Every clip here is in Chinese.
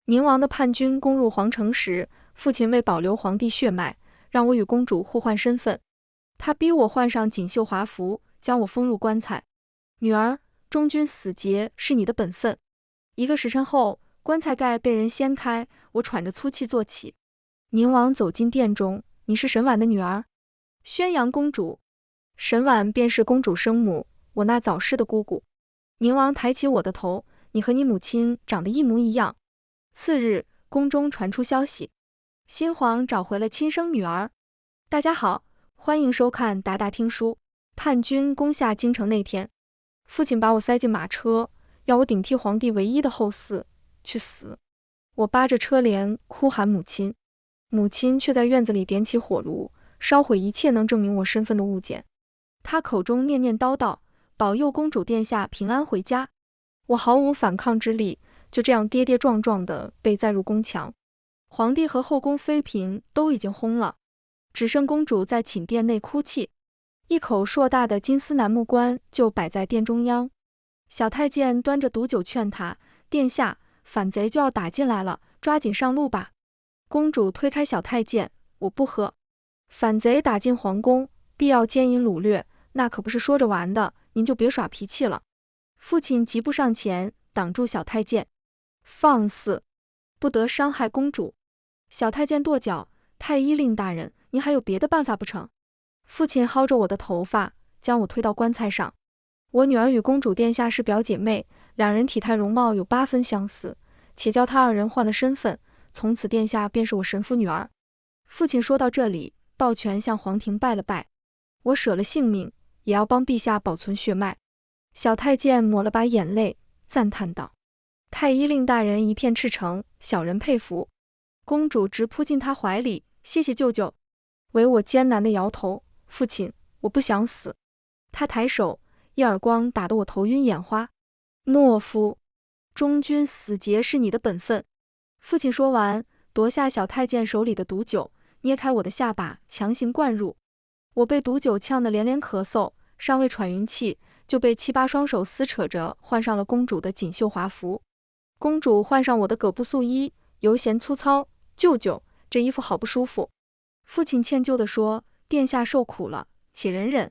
宁王的叛军攻入皇城时，父亲为保留皇帝血脉，让我与公主互换身份。他逼我换上锦绣华服，将我封入棺材。女儿，忠君死节是你的本分。1个时辰后，棺材盖被人掀开，我喘着粗气坐起。宁王走进殿中，你是沈婉的女儿？宣阳公主。沈婉便是公主生母，我那早逝的姑姑。宁王抬起我的头，你和你母亲长得一模一样。次日，宫中传出消息，新皇找回了亲生女儿。大家好，欢迎收看达达听书。叛军攻下京城那天，父亲把我塞进马车，要我顶替皇帝唯一的后嗣，去死。我扒着车帘哭喊母亲，母亲却在院子里点起火炉，烧毁一切能证明我身份的物件。她口中念念叨叨，保佑公主殿下平安回家。我毫无反抗之力，就这样跌跌撞撞地被载入宫墙。皇帝和后宫妃嫔都已经轰了，只剩公主在寝殿内哭泣。一口硕大的金丝楠木棺就摆在殿中央，小太监端着毒酒劝他，殿下，反贼就要打进来了，抓紧上路吧。公主推开小太监，我不喝。反贼打进皇宫，必要奸淫掳掠，那可不是说着玩的，您就别耍脾气了。父亲急步上前，挡住小太监，放肆，不得伤害公主。小太监跺脚，太医令大人，您还有别的办法不成？父亲薅着我的头发，将我推到棺材上。我女儿与公主殿下是表姐妹，两人体态容貌有8分相似，且叫他2人换了身份，从此殿下便是我神父女儿。父亲说到这里，抱拳向皇庭拜了拜。我舍了性命，也要帮陛下保存血脉。小太监抹了把眼泪，赞叹道：太医令大人一片赤诚，小人佩服。公主直扑进他怀里，谢谢舅舅。唯我艰难地摇头，父亲，我不想死。他抬手，一耳光打得我头晕眼花。懦夫，忠君死节是你的本分。父亲说完，夺下小太监手里的毒酒，捏开我的下巴，强行灌入。我被毒酒呛得连连咳嗽，尚未喘匀气，就被7、8双手撕扯着换上了公主的锦绣华服。公主换上我的葛布素衣，油咸粗糙。舅舅，这衣服好不舒服。父亲歉疚地说，殿下受苦了，且忍忍。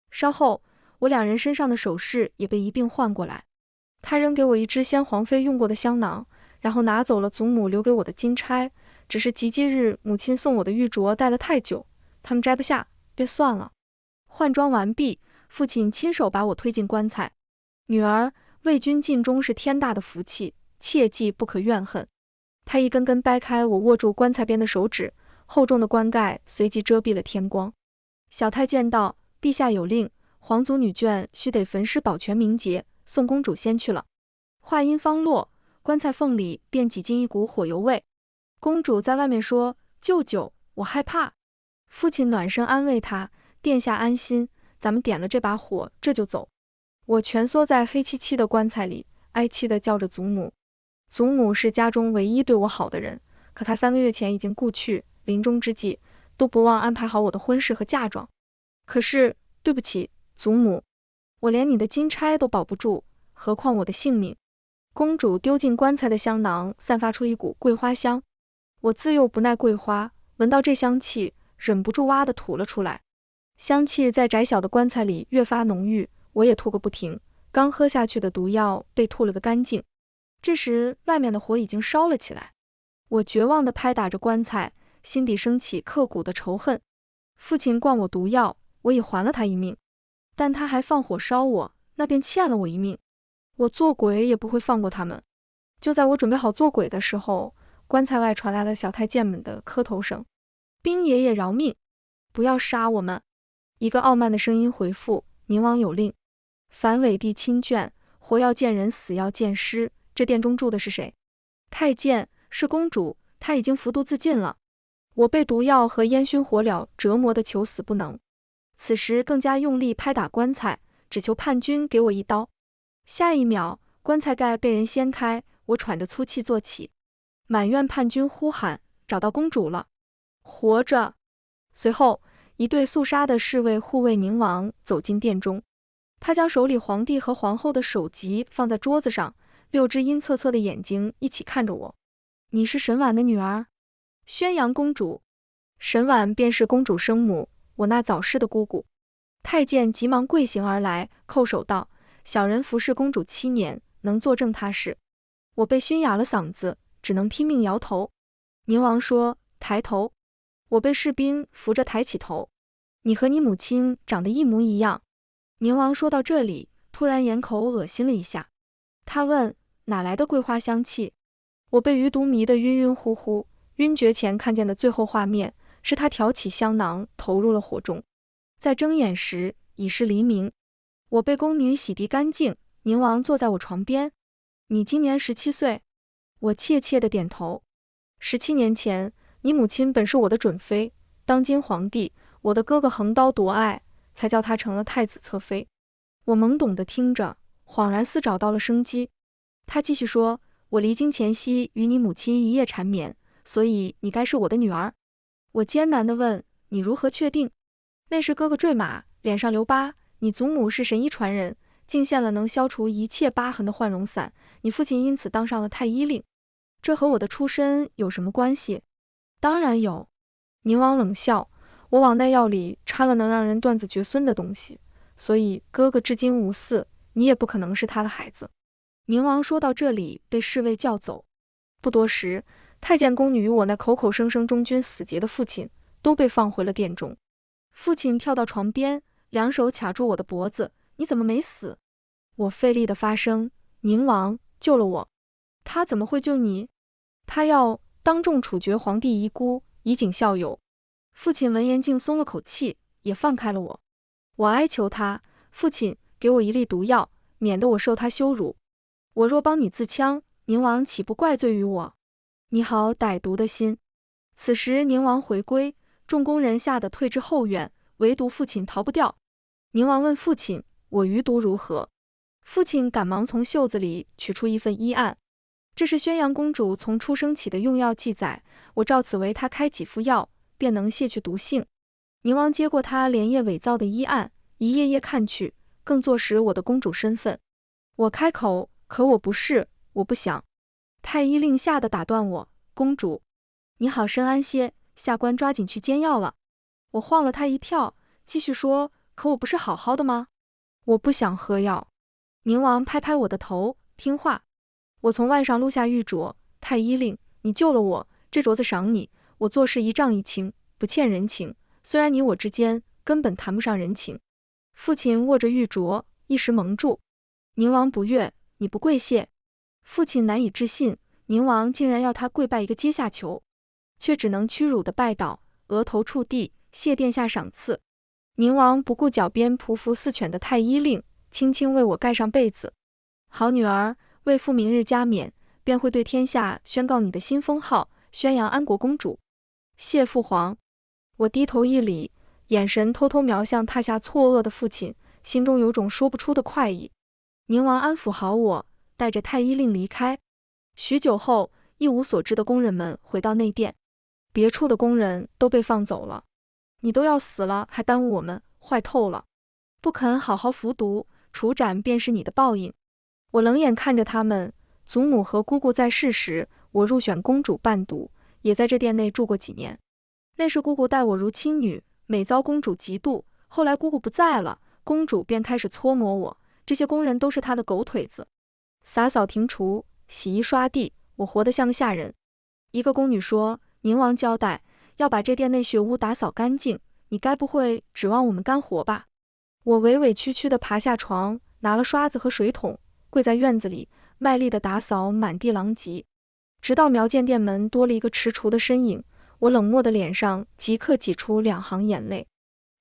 稍后，我2人身上的首饰也被一并换过来。他扔给我一只先皇妃用过的香囊，然后拿走了祖母留给我的金钗，只是及笄日母亲送我的玉镯戴了太久，他们摘不下，便算了。换装完毕，父亲亲手把我推进棺材。女儿，为君尽忠是天大的福气，切记不可怨恨。他一根根掰开我握住棺材边的手指，厚重的棺盖随即遮蔽了天光。小太监道：陛下有令，皇族女眷须得焚尸保全名节，送公主先去了。话音方落，棺材缝里便挤进一股火油味。公主在外面说：舅舅，我害怕。父亲暖声安慰她：殿下安心，咱们点了这把火，这就走。我蜷缩在黑漆漆的棺材里，哀戚地叫着祖母。祖母是家中唯一对我好的人，可她3个月前已经故去，临终之际都不忘安排好我的婚事和嫁妆。可是对不起，祖母，我连你的金钗都保不住，何况我的性命。公主丢进棺材的香囊散发出一股桂花香，我自幼不耐桂花，闻到这香气，忍不住哇地吐了出来。香气在窄小的棺材里越发浓郁，我也吐个不停，刚喝下去的毒药被吐了个干净。这时外面的火已经烧了起来，我绝望地拍打着棺材，心底升起刻骨的仇恨。父亲灌我毒药，我已还了他一命，但他还放火烧我，那便欠了我一命。我做鬼也不会放过他们。就在我准备好做鬼的时候，棺材外传来了小太监们的磕头声：兵爷爷饶命，不要杀我们。一个傲慢的声音回复：宁王有令，凡伪帝亲眷，活要见人，死要见尸。这殿中住的是谁？太监，是公主，她已经服毒自尽了。我被毒药和烟熏火燎折磨得求死不能，此时更加用力拍打棺材，只求叛军给我一刀。下一秒，棺材盖被人掀开，我喘着粗气坐起。满院叛军呼喊：找到公主了，活着。随后，一队肃杀的侍卫护卫宁王走进殿中，他将手里皇帝和皇后的首级放在桌子上，6只阴恻恻的眼睛一起看着我。你是沈婉的女儿？宣阳公主。沈婉便是公主生母，我那早逝的姑姑。太监急忙跪行而来，叩首道：小人服侍公主7年，能作证他是。我被熏哑了嗓子，只能拼命摇头。宁王说：抬头。我被士兵扶着抬起头。你和你母亲长得一模一样。宁王说到这里，突然掩口恶心了一下。他问：哪来的桂花香气？我被余毒迷得晕晕乎乎，晕厥前看见的最后画面是他挑起香囊投入了火中。在睁眼时已是黎明。我被宫女洗涤干净，宁王坐在我床边。你今年17岁？我怯怯地点头。17年前，你母亲本是我的准妃，当今皇帝，我的哥哥横刀夺爱，才叫她成了太子侧妃。我懵懂地听着，恍然似找到了生机。他继续说：我离京前夕与你母亲一夜缠绵，所以你该是我的女儿。我艰难地问：你如何确定？那时哥哥坠马，脸上留疤，你祖母是神医传人，进献了能消除一切疤痕的焕容散，你父亲因此当上了太医令。这和我的出身有什么关系？当然有。宁王冷笑：我往那药里掺了能让人断子绝孙的东西，所以哥哥至今无嗣，你也不可能是他的孩子。宁王说到这里，被侍卫叫走。不多时，太监宫女与我那口口声声忠君死节的父亲都被放回了殿中。父亲跳到床边，两手卡住我的脖子：你怎么没死？我费力地发声：宁王救了我。他怎么会救你？他要当众处决皇帝遗孤，以儆效尤。父亲闻言竟松了口气，也放开了我。我哀求他：父亲，给我一粒毒药，免得我受他羞辱。我若帮你自戕，宁王岂不怪罪于我？你好歹毒的心！此时宁王回归，众宫人吓得退至后院，唯独父亲逃不掉。宁王问父亲：我余毒如何？父亲赶忙从袖子里取出一份医案，这是宣阳公主从出生起的用药记载，我照此为她开几副药，便能卸去毒性。宁王接过他连夜伪造的医案，一页页看去，更坐实我的公主身份。我开口：可我不是，我不想。太医令吓得打断我：公主，你好生安歇，下官抓紧去煎药了。我晃了他一跳，继续说：可我不是好好的吗？我不想喝药。宁王拍拍我的头：听话。我从腕上撸下玉镯：太医令，你救了我，这镯子赏你，我做事一丈一清，不欠人情，虽然你我之间根本谈不上人情。父亲握着玉镯，一时蒙住。宁王不悦：你不跪谢？父亲难以置信，宁王竟然要他跪拜一个阶下囚，却只能屈辱地拜倒，额头触地，谢殿下赏赐。宁王不顾脚边匍匐似犬的太医令，轻轻为我盖上被子。好女儿，为父明日加冕，便会对天下宣告你的新封号，宣阳安国公主。谢父皇。我低头一礼，眼神偷偷瞄向榻下错愕的父亲，心中有种说不出的快意。宁王安抚好我，带着太医令离开。许久后，一无所知的工人们回到内殿，别处的工人都被放走了。你都要死了，还耽误我们，坏透了！不肯好好服毒，处斩便是你的报应。我冷眼看着他们。祖母和姑姑在世时，我入选公主伴读，也在这殿内住过几年。那时姑姑待我如亲女，每遭公主嫉妒。后来姑姑不在了，公主便开始搓磨我。这些工人都是她的狗腿子。洒扫庭除，洗衣刷地，我活得像个下人。一个宫女说：宁王交代要把这殿内血污打扫干净，你该不会指望我们干活吧？我委委屈屈地爬下床，拿了刷子和水桶，跪在院子里，卖力地打扫满地狼藉，直到瞄见殿门多了一个踟蹰的身影，我冷漠的脸上即刻挤出2行眼泪。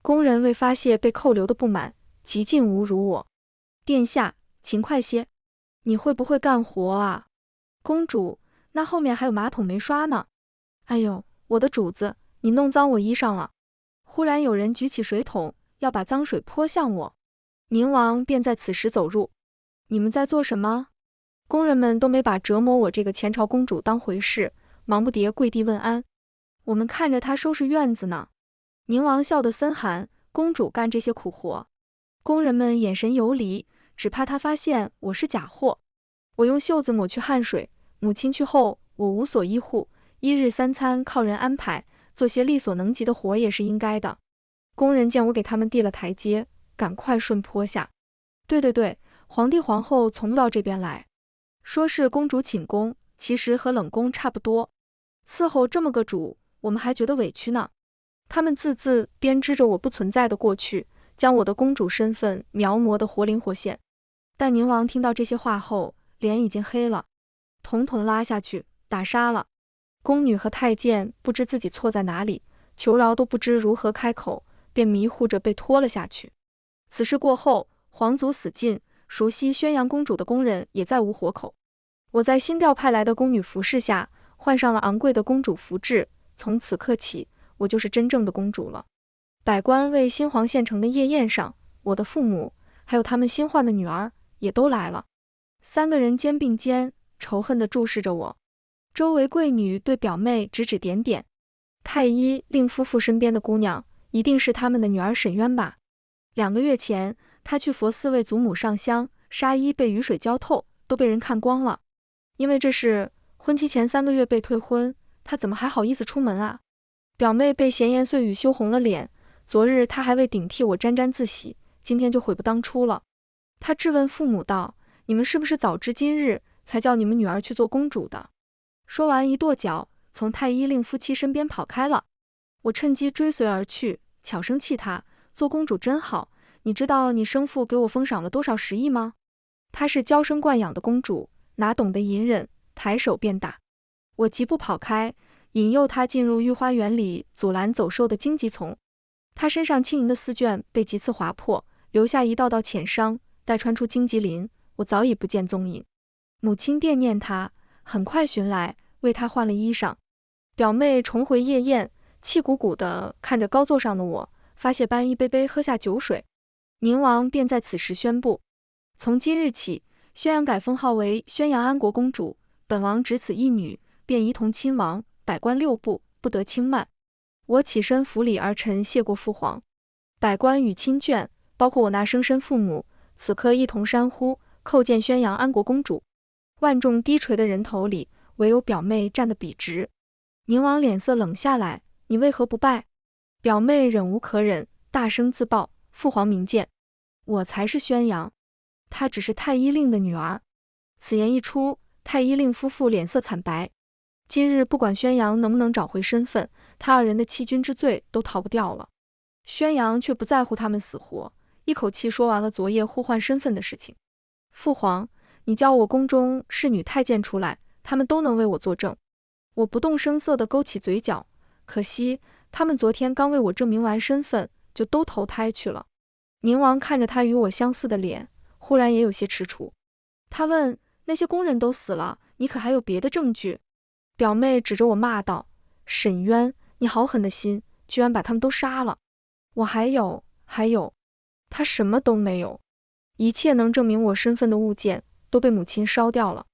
工人为发泄被扣留的不满，极尽侮辱我。殿下，勤快些，你会不会干活啊？公主，那后面还有马桶没刷呢。哎呦，我的主子，你弄脏我衣裳了。忽然有人举起水桶，要把脏水泼向我。宁王便在此时走入。你们在做什么？工人们都没把折磨我这个前朝公主当回事，忙不迭跪地问安。我们看着她收拾院子呢。宁王笑得森寒，公主干这些苦活。工人们眼神游离，只怕她发现我是假货。我用袖子抹去汗水，母亲去后，我无所依护，一日三餐靠人安排，做些力所能及的活也是应该的。工人见我给他们递了台阶，赶快顺坡下。对，皇帝皇后从不到这边来，说是公主寝宫，其实和冷宫差不多。伺候这么个主，我们还觉得委屈呢。他们字字编织着我不存在的过去，将我的公主身份描摹得活灵活现。但宁王听到这些话后，脸已经黑了，统统拉下去，打杀了。宫女和太监不知自己错在哪里，求饶都不知如何开口，便迷糊着被拖了下去。此事过后，皇族死尽，熟悉宣阳公主的宫人也再无活口。我在新调派来的宫女服侍下，换上了昂贵的公主服制，从此刻起，我就是真正的公主了。百官为新皇献呈的夜宴上，我的父母还有他们新换的女儿也都来了。3个人肩并肩，仇恨地注视着我。周围贵女对表妹指指点点，太医令夫妇身边的姑娘一定是他们的女儿沈渊吧。2个月前，她去佛寺为祖母上香，纱衣被雨水浇透，都被人看光了。因为这事，婚期前3个月被退婚，她怎么还好意思出门啊？表妹被闲言碎语羞红了脸，昨日她还未顶替我沾沾自喜，今天就悔不当初了。她质问父母道：“你们是不是早知今日，才叫你们女儿去做公主的？”说完一跺脚，从太医令夫妻身边跑开了。我趁机追随而去，悄声气她：“做公主真好，你知道你生父给我封赏了多少10亿吗？”她是娇生惯养的公主，哪懂得隐忍，抬手便打。我急步跑开，引诱她进入御花园里阻拦走兽的荆棘丛。她身上轻盈的丝绢被几次划破，留下一道道浅伤，待穿出荆棘林，我早已不见踪影。母亲惦念她，很快寻来，为她换了衣裳。表妹重回夜宴，气鼓鼓地看着高座上的我，发泄般一杯杯喝下酒水。宁王便在此时宣布，从今日起，宣阳改封号为宣阳安国公主，本王只此一女，便一同亲王，百官6部，不得轻慢。我起身扶礼而臣谢过父皇。百官与亲眷，包括我那生身父母，此刻一同山呼，叩见宣阳安国公主。万众低垂的人头里，唯有表妹站得笔直。宁王脸色冷下来：“你为何不拜？”表妹忍无可忍，大声自报：“父皇明鉴，我才是宣阳，她只是太医令的女儿。”此言一出，太医令夫妇脸色惨白。今日不管宣阳能不能找回身份，他2人的欺君之罪都逃不掉了。宣阳却不在乎他们死活，一口气说完了昨夜互换身份的事情。父皇，你叫我宫中侍女太监出来，他们都能为我作证。我不动声色地勾起嘴角，可惜他们昨天刚为我证明完身份，就都投胎去了。宁王看着他与我相似的脸，忽然也有些踟蹰。他问：“那些工人都死了，你可还有别的证据？”表妹指着我骂道：“沈渊，你好狠的心，居然把他们都杀了。”我还有，他什么都没有，一切能证明我身份的物件都被母亲烧掉了。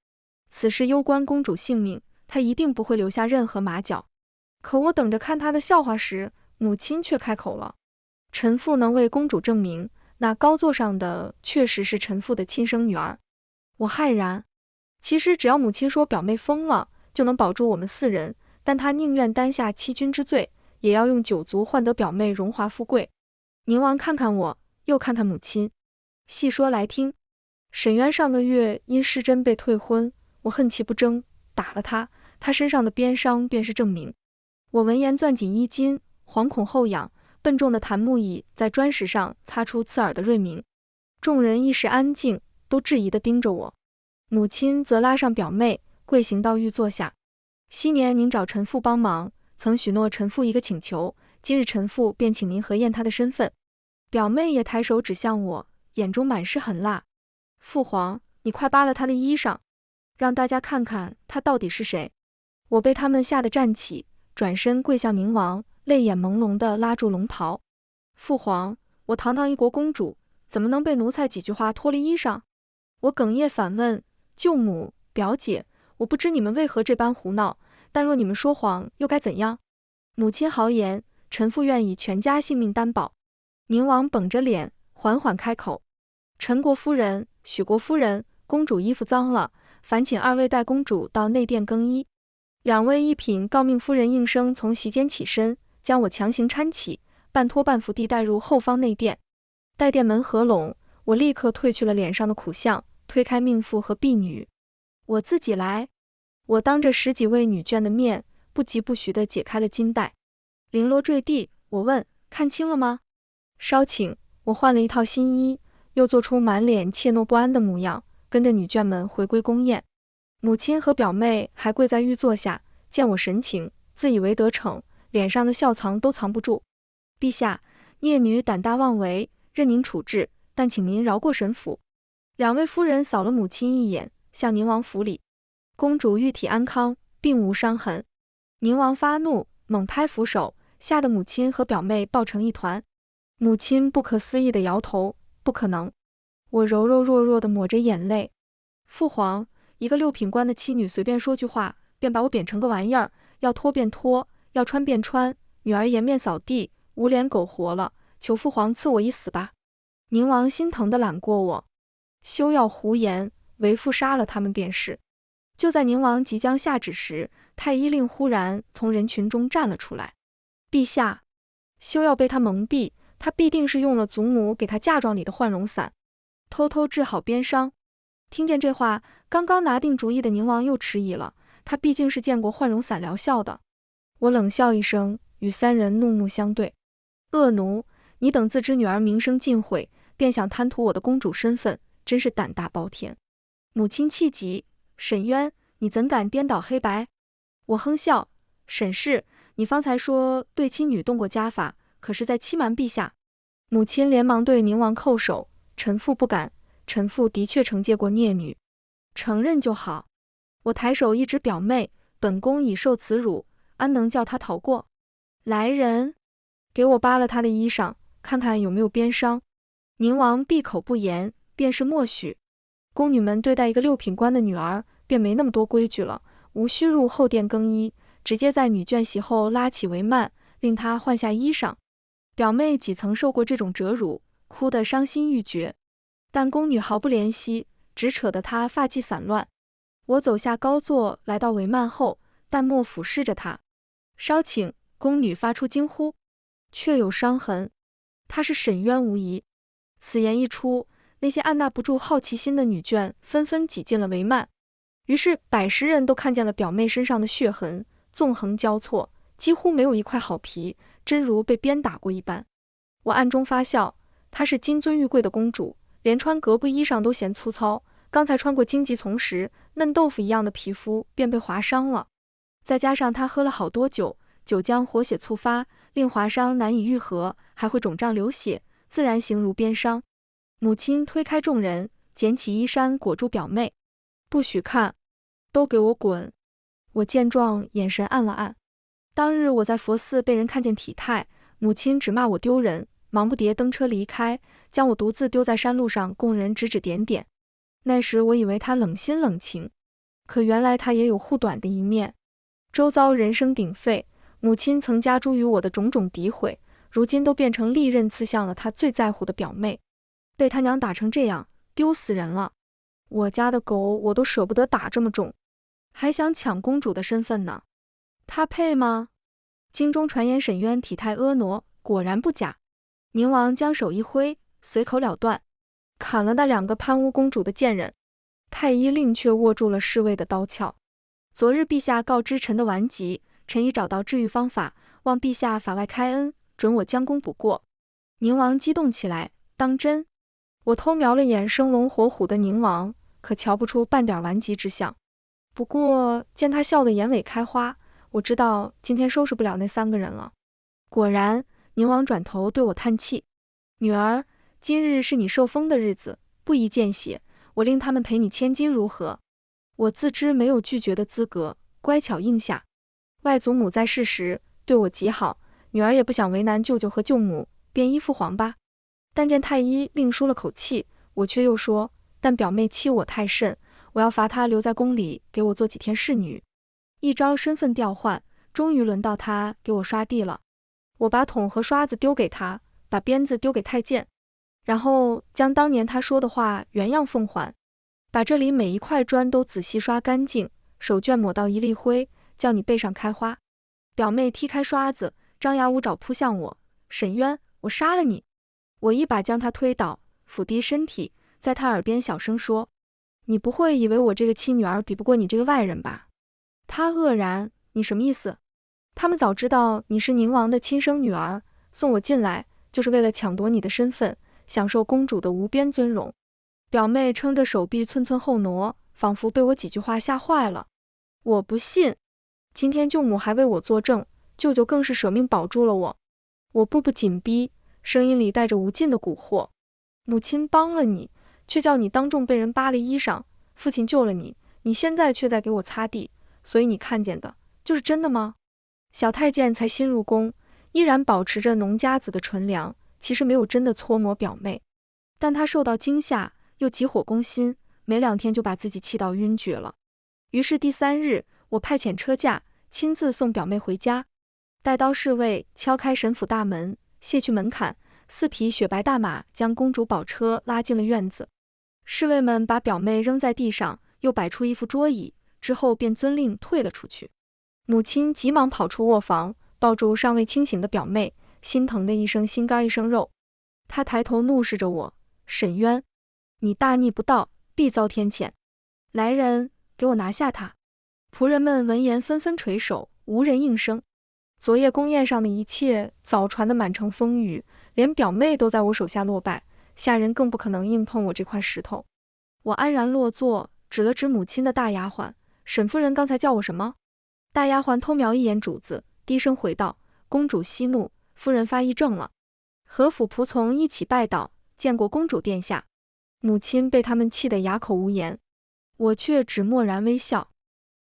此事攸关公主性命，她一定不会留下任何马脚。可我等着看她的笑话时，母亲却开口了：“臣妇能为公主证明，那高座上的确实是臣妇的亲生女儿。”我骇然，其实只要母亲说表妹疯了，就能保住我们4人，但她宁愿担下欺君之罪，也要用9族换得表妹荣华富贵。宁王看看我，又看看母亲，细说来听。沈渊上个月因失贞被退婚，我恨其不争，打了他，他身上的鞭伤便是证明。我闻言攥紧衣襟，惶恐后仰，笨重的檀木椅在砖石上擦出刺耳的锐鸣。众人一时安静，都质疑地盯着我。母亲则拉上表妹，跪行到御坐下。昔年您找臣妇帮忙，曾许诺臣妇一个请求，今日臣妇便请您核验她的身份。表妹也抬手指向我，眼中满是狠辣。父皇，你快扒了她的衣裳，让大家看看她到底是谁。我被他们吓得站起，转身跪向宁王，泪眼朦胧地拉住龙袍。父皇，我堂堂一国公主，怎么能被奴才几句话脱了衣裳？我哽咽反问：舅母、表姐，我不知你们为何这般胡闹，但若你们说谎，又该怎样？母亲豪言：臣妇愿以全家性命担保。宁王绷着脸，缓缓开口：陈国夫人、许国夫人，公主衣服脏了，烦请2位带公主到内殿更衣。两位一品诰命夫人应声从席间起身，将我强行搀起，半拖半扶地带入后方内殿。待殿门合拢，我立刻褪去了脸上的苦相，推开命妇和婢女。我自己来。我当着10几位女眷的面，不疾不徐地解开了金带，绫罗坠地。我问：看清了吗？稍请。我换了一套新衣，又做出满脸怯懦不安的模样，跟着女眷们回归宫宴。母亲和表妹还跪在御座下，见我神情，自以为得逞，脸上的笑藏都藏不住。陛下，孽女胆大妄为，任您处置，但请您饶过神府。两位夫人扫了母亲一眼，向宁王府里。公主玉体安康，并无伤痕。宁王发怒，猛拍扶手，吓得母亲和表妹抱成一团。母亲不可思议地摇头，不可能。我柔柔弱弱地抹着眼泪。父皇，一个6品官的妻女随便说句话，便把我贬成个玩意儿，要脱便脱，要穿便穿，女儿颜面扫地，无脸苟活了，求父皇赐我一死吧。宁王心疼地揽过我，休要胡言，为父杀了他们便是。就在宁王即将下旨时，太医令忽然从人群中站了出来。陛下，休要被他蒙蔽，他必定是用了祖母给他嫁妆里的换容散，偷偷治好鞭伤。听见这话，刚刚拿定主意的宁王又迟疑了，他毕竟是见过换容散疗效的。我冷笑一声，与3人怒目相对。恶奴，你等自知女儿名声尽毁，便想贪图我的公主身份，真是胆大包天。母亲气急，沈渊，你怎敢颠倒黑白？我哼笑，沈氏，你方才说对妻女动过家法，可是在欺瞒陛下？母亲连忙对宁王叩首，臣妇不敢，臣妇的确惩戒过孽女。承认就好。我抬手一指表妹，本宫已受此辱，安能叫她逃过？来人，给我扒了她的衣裳，看看有没有鞭伤。宁王闭口不言，便是默许。宫女们对待一个6品官的女儿，便没那么多规矩了，无需入后殿更衣，直接在女眷席后拉起帷幔，令她换下衣裳。表妹几曾受过这种折辱，哭得伤心欲绝，但宫女毫不怜惜，只扯得她发髻散乱。我走下高座，来到帷幔后，淡漠俯视着她。稍请。宫女发出惊呼，确有伤痕，她是沈渊无疑。此言一出，那些按捺不住好奇心的女眷纷纷挤进了帷幔，于是百10人都看见了表妹身上的血痕，纵横交错，几乎没有一块好皮，真如被鞭打过一般。我暗中发笑，她是金尊玉贵的公主，连穿格布衣裳都嫌粗糙，刚才穿过荆棘丛时，嫩豆腐一样的皮肤便被划伤了。再加上她喝了好多酒，酒浆活血触发，令划伤难以愈合，还会肿胀流血，自然形如鞭伤。母亲推开众人，捡起衣衫裹住表妹，不许看，都给我滚！我见状，眼神暗了暗。当日我在佛寺被人看见体态，母亲只骂我丢人，忙不迭登车离开，将我独自丢在山路上供人指指点点。那时我以为她冷心冷情，可原来她也有护短的一面。周遭人声鼎沸，母亲曾加诸于我的种种诋毁，如今都变成利刃刺向了她最在乎的表妹。被他娘打成这样，丢死人了！我家的狗我都舍不得打这么重，还想抢公主的身份呢。她配吗？京中传言沈渊体态婀娜，果然不假。宁王将手一挥，随口了断，砍了那2个贪污公主的贱人。太医令却握住了侍卫的刀鞘。昨日陛下告知臣的顽疾，臣已找到治愈方法，望陛下法外开恩，准我将功补过。宁王激动起来，当真？我偷瞄了眼生龙活虎的宁王，可瞧不出半点顽疾之象。不过见他笑得眼尾开花，我知道今天收拾不了那3个人了。果然，宁王转头对我叹气：女儿，今日是你受封的日子，不宜见血，我令他们赔你1000金如何？我自知没有拒绝的资格，乖巧应下。外祖母在世时对我极好，女儿也不想为难舅舅和舅母，便依父皇吧。但见太医令舒了口气，我却又说，但表妹欺我太甚，我要罚她留在宫里给我做几天侍女。一朝身份调换，终于轮到她给我刷地了。我把桶和刷子丢给她，把鞭子丢给太监，然后将当年她说的话原样奉还，把这里每一块砖都仔细刷干净，手绢抹到一粒灰，叫你背上开花。表妹踢开刷子，张牙舞爪扑向我。沈渊，我杀了你！我一把将她推倒，俯低身体，在她耳边小声说：你不会以为我这个亲女儿比不过你这个外人吧？她愕然，你什么意思？他们早知道你是宁王的亲生女儿，送我进来就是为了抢夺你的身份，享受公主的无边尊荣。表妹撑着手臂寸寸后挪，仿佛被我几句话吓坏了。我不信，今天舅母还为我作证，舅舅更是舍命保住了我。我步步紧逼，声音里带着无尽的蛊惑。母亲帮了你，却叫你当众被人扒了衣裳，父亲救了你，你现在却在给我擦地，所以你看见的就是真的吗？小太监才新入宫，依然保持着农家子的纯良，其实没有真的搓磨表妹，但他受到惊吓，又急火攻心，没2天就把自己气到晕厥了。于是第3日，我派遣车驾，亲自送表妹回家。带刀侍卫敲开沈府大门，卸去门槛，4匹雪白大马将公主宝车拉进了院子。侍卫们把表妹扔在地上，又摆出一副桌椅，之后便遵令退了出去。母亲急忙跑出卧房，抱住尚未清醒的表妹，心疼的一声心肝一声肉。她抬头怒视着我：沈渊，你大逆不道，必遭天谴！来人，给我拿下他！仆人们闻言纷纷垂首，无人应声。昨夜宫宴上的一切早传得满城风雨，连表妹都在我手下落败，下人更不可能硬碰我这块石头。我安然落座，指了指母亲的大丫鬟：沈夫人刚才叫我什么？大丫鬟偷瞄一眼主子，低声回道：公主息怒，夫人发议正了。何府仆从一起拜倒，见过公主殿下。母亲被他们气得哑口无言，我却只默然微笑。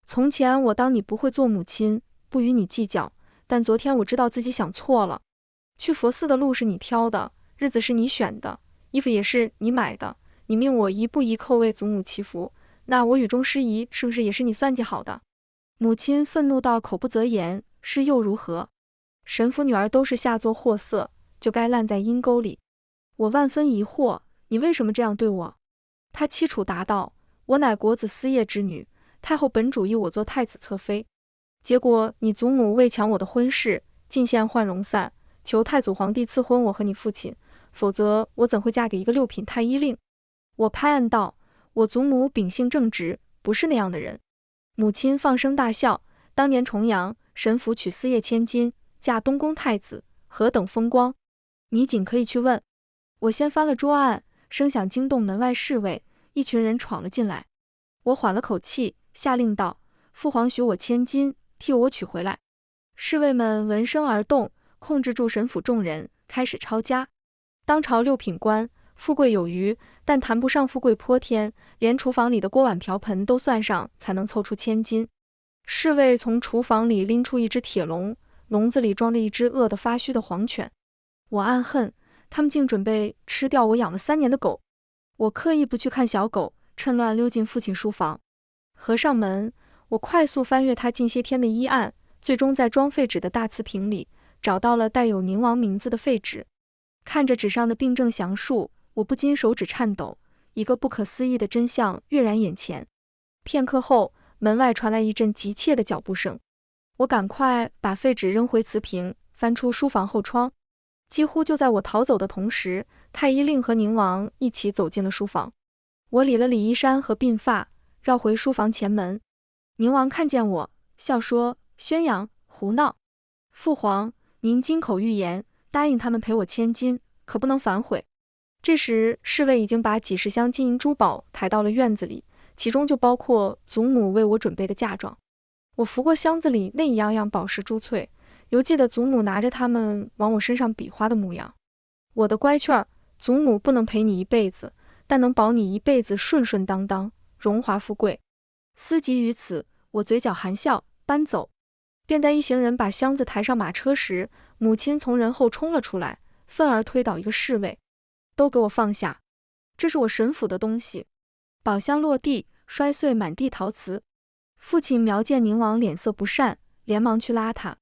从前我当你不会做母亲，不与你计较，但昨天我知道自己想错了。去佛寺的路是你挑的，日子是你选的，衣服也是你买的，你命我一步一叩为祖母祈福，那我雨中失仪是不是也是你算计好的？母亲愤怒到口不择言，是又如何？神府女儿都是下作货色，就该烂在阴沟里。我万分疑惑，你为什么这样对我？她凄楚答道：我乃国子司业之女，太后本主意我做太子侧妃，结果你祖母为抢我的婚事，进献换容散，求太祖皇帝赐婚我和你父亲，否则我怎会嫁给一个6品太医令？我拍案道：我祖母秉性正直，不是那样的人。母亲放声大笑：当年重阳，神府娶司业千金，嫁东宫太子，何等风光！你仅可以去问。我先翻了桌案，声响惊动门外侍卫，一群人闯了进来。我缓了口气，下令道：父皇许我千金，替我取回来。侍卫们闻声而动，控制住神府众人，开始抄家。当朝6品官，富贵有余，但谈不上富贵泼天，连厨房里的锅碗瓢盆都算上，才能凑出千金。侍卫从厨房里拎出一只铁笼，笼子里装着一只饿得发虚的黄犬。我暗恨，他们竟准备吃掉我养了3年的狗。我刻意不去看小狗，趁乱溜进父亲书房。合上门，我快速翻阅他近些天的医案，最终在装废纸的大瓷瓶里找到了带有宁王名字的废纸。看着纸上的病症详述，我不禁手指颤抖，一个不可思议的真相跃然眼前。片刻后，门外传来一阵急切的脚步声。我赶快把废纸扔回瓷瓶，翻出书房后窗。几乎就在我逃走的同时，太医令和宁王一起走进了书房。我理了理衣衫和鬓发，绕回书房前门。宁王看见我，笑说：宣阳，胡闹！父皇，您金口玉言，答应他们赔我千金，可不能反悔。这时侍卫已经把几10箱金银珠宝抬到了院子里，其中就包括祖母为我准备的嫁妆。我拂过箱子里那一样样宝石珠翠，犹记得祖母拿着它们往我身上比划的模样。我的乖雀儿，祖母不能陪你一辈子，但能保你一辈子顺顺当当，荣华富贵。思及于此，我嘴角含笑，搬走。便在一行人把箱子抬上马车时，母亲从人后冲了出来，愤而推倒一个侍卫：都给我放下，这是我神府的东西。宝箱落地，摔碎满地陶瓷。父亲瞄见宁王脸色不善，连忙去拉他。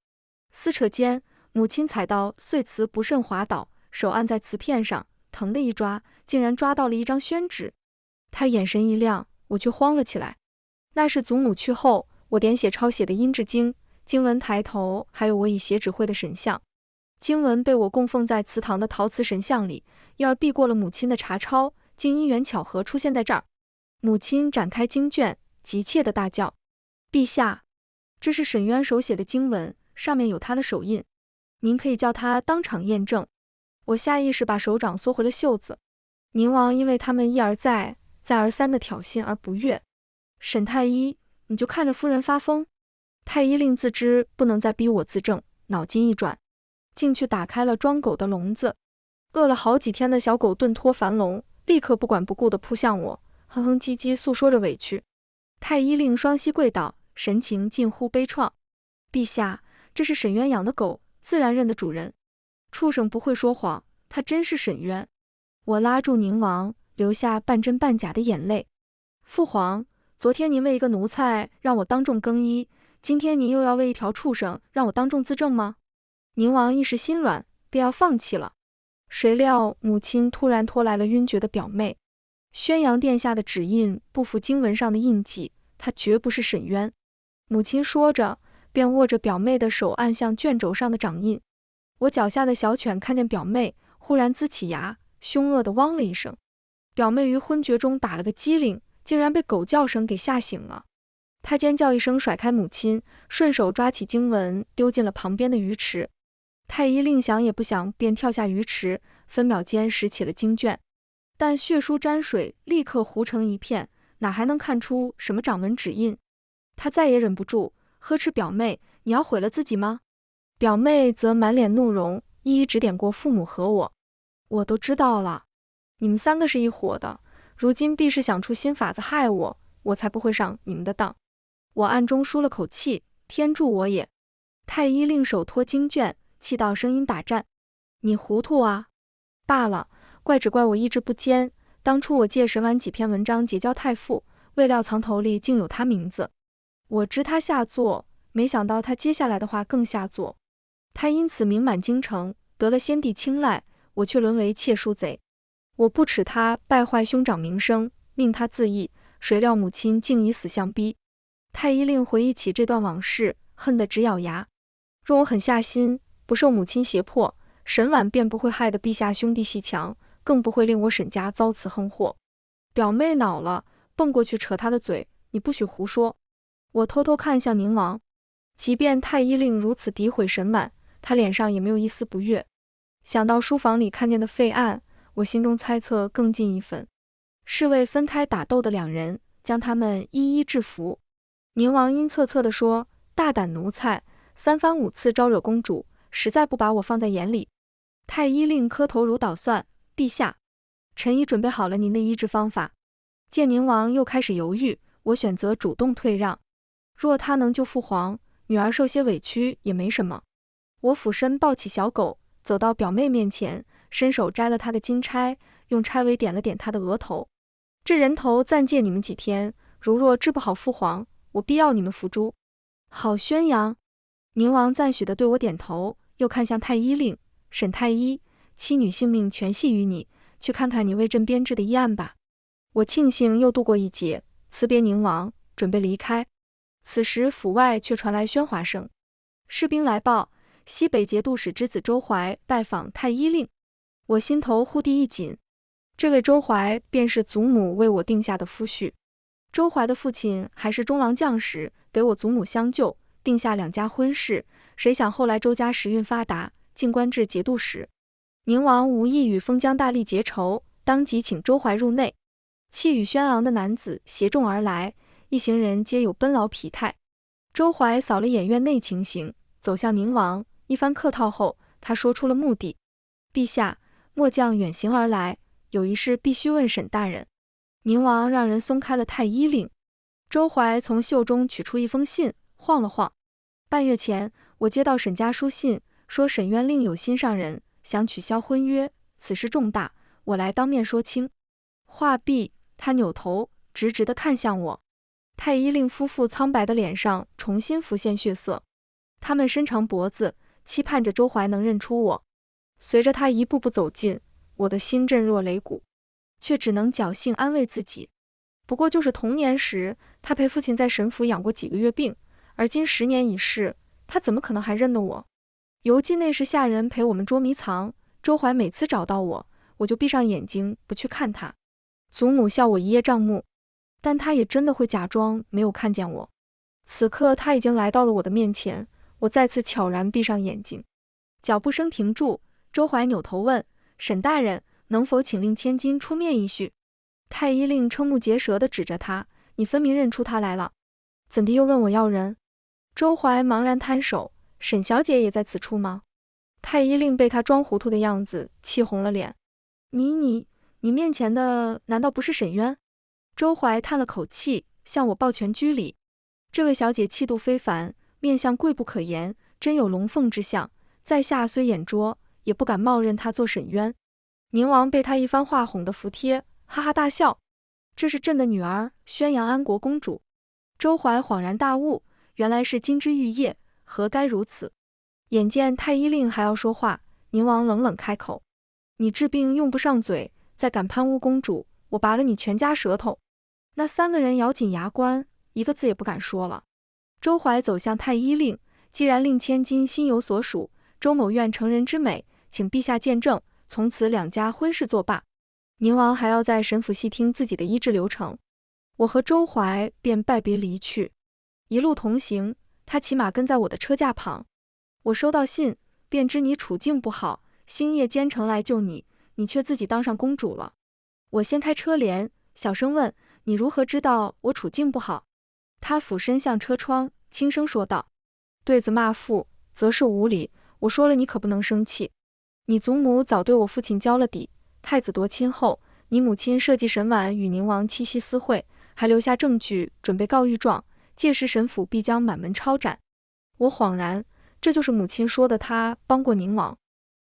撕扯间，母亲踩到碎瓷不慎滑倒，手按在瓷片上，疼的一抓，竟然抓到了一张宣纸。他眼神一亮，我却慌了起来。那是祖母去后，我点写抄写的阴骘经，经文抬头还有我以血指绘的神像。经文被我供奉在祠堂的陶瓷神像里，因而避过了母亲的查抄，竟因缘巧合出现在这儿。母亲展开经卷，急切地大叫：陛下，这是沈渊手写的经文，上面有他的手印，您可以叫他当场验证。我下意识把手掌缩回了袖子。宁王因为他们一而再再而三的挑衅而不悦。沈太医，你就看着夫人发疯？太医令自知不能再逼我自证，脑筋一转，竟去打开了装狗的笼子。饿了好几天的小狗顿脱樊笼，立刻不管不顾地扑向我，哼哼唧唧诉说着委屈。太医令双膝跪倒，神情近乎悲怆。陛下，这是沈渊养的狗，自然认得主人。畜生不会说谎，他真是沈渊。我拉住宁王，流下半真半假的眼泪。父皇，昨天您为一个奴才让我当众更衣，今天您又要为一条畜生让我当众自证吗？宁王一时心软，便要放弃了。谁料母亲突然拖来了晕厥的表妹。宣阳殿下的指印不符经文上的印记，他绝不是沈渊。母亲说着，便握着表妹的手按向卷轴上的掌印。我脚下的小犬看见表妹，忽然呲起牙，凶恶地汪了一声。表妹于昏厥中打了个激灵，竟然被狗叫声给吓醒了。她尖叫一声，甩开母亲，顺手抓起经文丢进了旁边的鱼池。太医令想也不想，便跳下鱼池，分秒间拾起了经卷，但血书沾水，立刻糊成一片，哪还能看出什么掌纹指印？他再也忍不住，呵斥表妹：你要毁了自己吗？表妹则满脸怒容，一一指点过父母和我。我都知道了，你们三个是一伙的，如今必是想出新法子害我，我才不会上你们的当。我暗中舒了口气，天助我也。太医令手托经卷，气到声音打颤：你糊涂啊！罢了，怪只怪我意志不坚，当初我借沈婉几篇文章结交太傅，未料藏头里竟有他名字。我知他下作，没想到他接下来的话更下作。他因此名满京城，得了先帝青睐，我却沦为窃书贼。我不耻他败坏兄长名声，命他自缢，谁料母亲竟以死相逼。太医令回忆起这段往事，恨得直咬牙。若我狠下心，不受母亲胁迫，沈婉便不会害得陛下兄弟戏强，更不会令我沈家遭此横祸。表妹恼了，蹦过去扯他的嘴：你不许胡说！我偷偷看向宁王，即便太医令如此诋毁沈婉，他脸上也没有一丝不悦。想到书房里看见的废案，我心中猜测更进一分，是为分开打斗的两人，将他们一一制服。宁王阴恻恻地说：大胆奴才，三番五次招惹公主，实在不把我放在眼里。太医令磕头如捣蒜：陛下，臣已准备好了您的医治方法。见宁王又开始犹豫，我选择主动退让。若他能救父皇，女儿受些委屈也没什么。我俯身抱起小狗，走到表妹面前，伸手摘了她的金钗，用钗尾点了点她的额头。这人头暂借你们几天，如若治不好父皇，我必要你们伏诛。好宣扬！宁王赞许地对我点头，又看向太医令：沈太医，妻女性命全系于你，去看看你为朕编制的医案吧。我庆幸又度过一劫，辞别宁王，准备离开。此时府外却传来喧哗声，士兵来报，西北节度使之子周怀拜访太医令。我心头忽地一紧，这位周怀便是祖母为我定下的夫婿。周怀的父亲还是中郎将时，给我祖母相救，定下两家婚事。谁想后来周家时运发达，竟官至节度使。宁王无意与封疆大吏结仇，当即请周怀入内。气宇轩昂的男子携众而来，一行人皆有奔劳疲态。周怀扫了眼院内情形，走向宁王，一番客套后，他说出了目的：陛下，末将远行而来，有一事必须问沈大人。宁王让人松开了太医令。周怀从袖中取出一封信，晃了晃。半月前，我接到沈家书信，说沈渊另有心上人，想取消婚约，此事重大，我来当面说清。话毕，他扭头直直地看向我。太医令夫妇苍白的脸上重新浮现血色，他们伸长脖子，期盼着周怀能认出我。随着他一步步走近，我的心震若擂鼓，却只能侥幸安慰自己，不过就是童年时，他陪父亲在神府养过几个月病，而今10年已逝，他怎么可能还认得我？犹记那时下人陪我们捉迷藏，周怀每次找到我，我就闭上眼睛不去看他。祖母笑我一叶障目，但他也真的会假装没有看见我。此刻他已经来到了我的面前，我再次悄然闭上眼睛。脚步声停住，周怀扭头问：沈大人，能否请令千金出面一叙？太医令瞠目结舌地指着他：你分明认出他来了，怎地又问我要人？周怀茫然摊手：沈小姐也在此处吗？太医令被他装糊涂的样子气红了脸。你面前的难道不是沈渊？周怀叹了口气，向我抱拳居礼。这位小姐气度非凡，面相贵不可言，真有龙凤之相，在下虽眼拙，也不敢冒认她做沈渊。宁王被他一番话哄得服帖，哈哈大笑。这是朕的女儿，宣阳安国公主。周怀恍然大悟，原来是金枝玉叶，何该如此？眼见太医令还要说话，宁王冷冷开口：你治病用不上嘴，再敢攀污公主，我拔了你全家舌头。那3个人咬紧牙关，一个字也不敢说了。周怀走向太医令，既然令千金心有所属，周某愿成人之美，请陛下见证，从此2家婚事作罢。宁王还要在神府细听自己的医治流程。我和周怀便拜别离去。一路同行，他骑马跟在我的车架旁。我收到信，便知你处境不好，星夜兼程来救你，你却自己当上公主了。我掀开车帘，小声问：你如何知道我处境不好？他俯身向车窗，轻声说道：对子骂父，则是无礼。我说了，你可不能生气。你祖母早对我父亲交了底，太子夺亲后，你母亲设计沈婉与宁王七夕私会，还留下证据准备告御状，届时沈府必将满门抄斩。我恍然，这就是母亲说的她帮过宁王。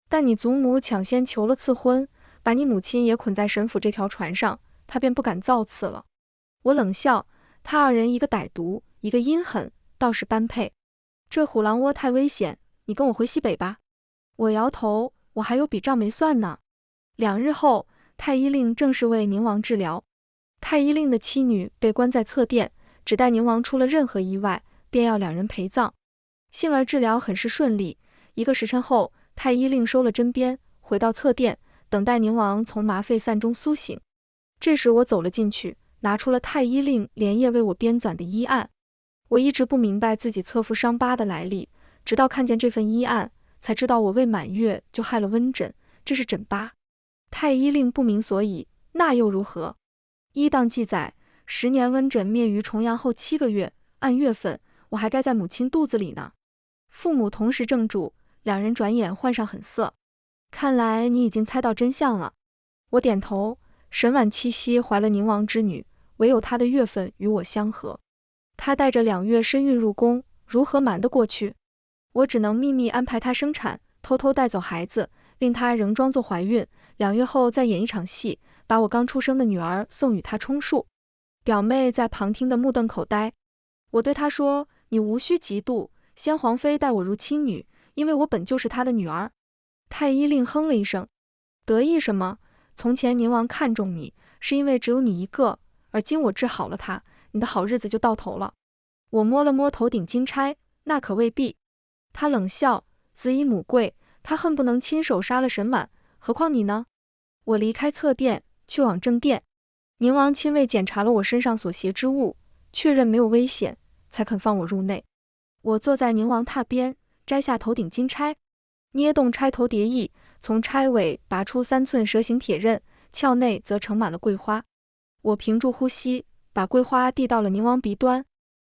但你祖母抢先求了赐婚，把你母亲也捆在沈府这条船上，她便不敢造次了。我冷笑，他2人一个歹毒，一个阴狠，倒是般配。这虎狼窝太危险，你跟我回西北吧。我摇头，我还有笔账没算呢。2日后，太医令正式为宁王治疗。太医令的妻女被关在侧殿，只待宁王出了任何意外，便要2人陪葬。幸而治疗很是顺利，1个时辰后，太医令收了针砭，回到侧殿，等待宁王从麻沸散中苏醒。这时我走了进去，拿出了太医令连夜为我编纂的医案。我一直不明白自己侧腹伤疤的来历，直到看见这份医案，才知道我未满月就害了温诊，这是诊疤。太医令不明所以，那又如何？医档记载，10年温诊灭于重阳后7个月，按月份，我还该在母亲肚子里呢。父母同时怔住，2人转眼换上狠色。看来你已经猜到真相了。我点头，沈婉七夕怀了宁王之女，唯有她的月份与我相合。她带着2月身孕入宫，如何瞒得过去？我只能秘密安排她生产，偷偷带走孩子，令她仍装作怀孕，2月后再演一场戏，把我刚出生的女儿送与她充数。表妹在旁听得目瞪口呆。我对她说：你无需嫉妒，先皇妃待我如亲女，因为我本就是她的女儿。太医令哼了一声：得意什么？从前宁王看中你，是因为只有你一个，而今我治好了他，你的好日子就到头了。我摸了摸头顶金钗，那可未必。他冷笑：子以母贵，他恨不能亲手杀了沈婉，何况你呢？我离开侧殿，去往正殿。宁王亲卫检查了我身上所携之物，确认没有危险，才肯放我入内。我坐在宁王榻边，摘下头顶金钗，捏动钗头蝶翼，从钗尾拔出3寸蛇形铁刃，鞘内则盛满了桂花。我屏住呼吸，把桂花递到了宁王鼻端。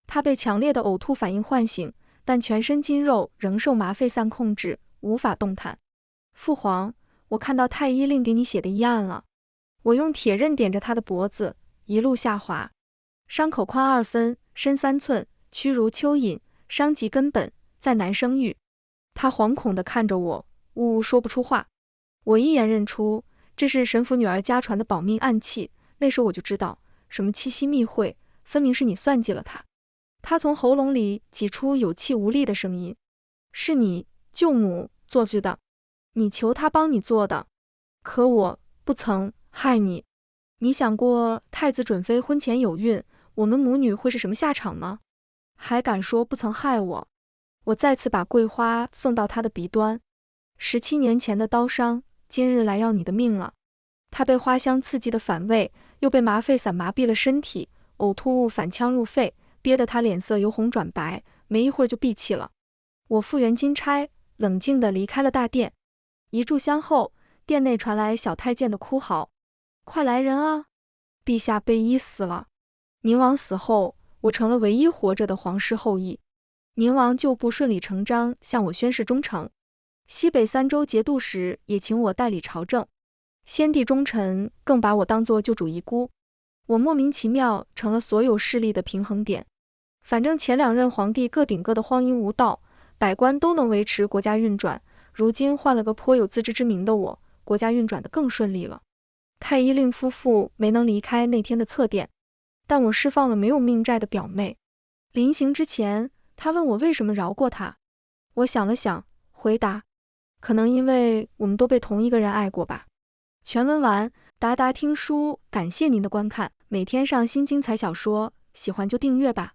他被强烈的呕吐反应唤醒，但全身筋肉仍受麻沸散控制，无法动弹。父皇，我看到太医令给你写的医案了。我用铁刃点着他的脖子，一路下滑。伤口宽2分，深3寸，屈如蚯蚓，伤及根本，再难生育。他惶恐地看着我，呜呜说不出话。我一眼认出，这是神府女儿家传的保命暗器。那时我就知道，什么七夕密会，分明是你算计了他。他从喉咙里挤出有气无力的声音：是你舅母做去的，你求他帮你做的，可我不曾害你。你想过太子准妃婚前有孕，我们母女会是什么下场吗？还敢说不曾害我？我再次把桂花送到他的鼻端。17年前的刀伤，今日来要你的命了。他被花香刺激的反胃，又被麻沸散麻痹了身体，呕吐物反呛入肺，憋得他脸色由红转白，没一会儿就闭气了。我复原金钗，冷静地离开了大殿。一炷香后，殿内传来小太监的哭嚎：“快来人啊！陛下被缢死了。宁王死后，我成了唯一活着的皇室后裔。宁王就不顺理成章向我宣誓忠诚，西北3州节度使也请我代理朝政，先帝忠臣更把我当作救主遗孤。我莫名其妙成了所有势力的平衡点。反正前2任皇帝各顶各的荒淫无道，百官都能维持国家运转，如今换了个颇有自知之明的我，国家运转得更顺利了。太医令夫妇没能离开那天的侧殿，但我释放了没有命债的表妹。临行之前，他问我为什么饶过他。我想了想，回答：可能因为我们都被同一个人爱过吧。全文完，达达听书，感谢您的观看，每天上新精彩小说，喜欢就订阅吧。